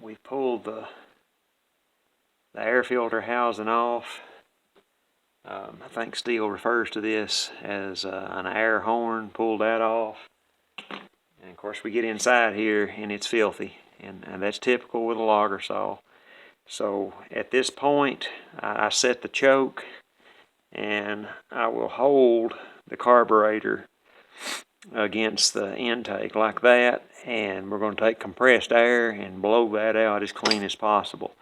We pulled the air filter housing off. I think Stihl refers to this as an air horn. Pulled that off. And of course we get inside here and it's filthy. And that's typical with a logger saw. So at this point I set the choke and I will hold the carburetor against the intake like that, and we're going to take compressed air and blow that out as clean as possible.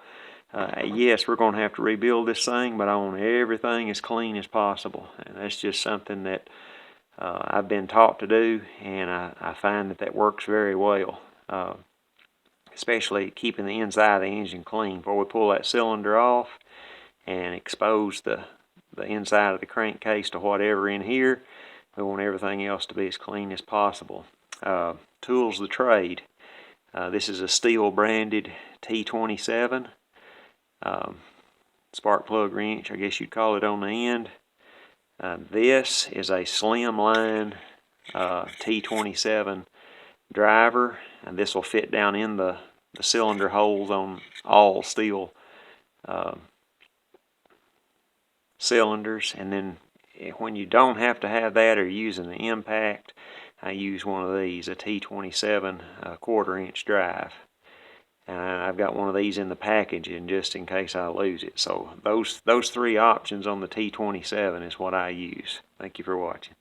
Yes, we're going to have to rebuild this thing, but I want everything as clean as possible, and that's just something that I've been taught to do, and I find that works very well, especially keeping the inside of the engine clean. Before we pull that cylinder off and expose the inside of the crankcase to whatever in here, we want everything else to be as clean as possible. Tools of the trade. This is a Stihl branded T27 spark plug wrench, I guess you'd call it, on the end. This is a slimline T27 driver, and this will fit down in the cylinder holes on all Stihl cylinders. And then when you don't have to have that, or you're using the impact, I use one of these, a T27 1/4-inch drive. And I've got one of these in the package, and just in case I lose it. So those three options on the T27 is what I use. Thank you for watching.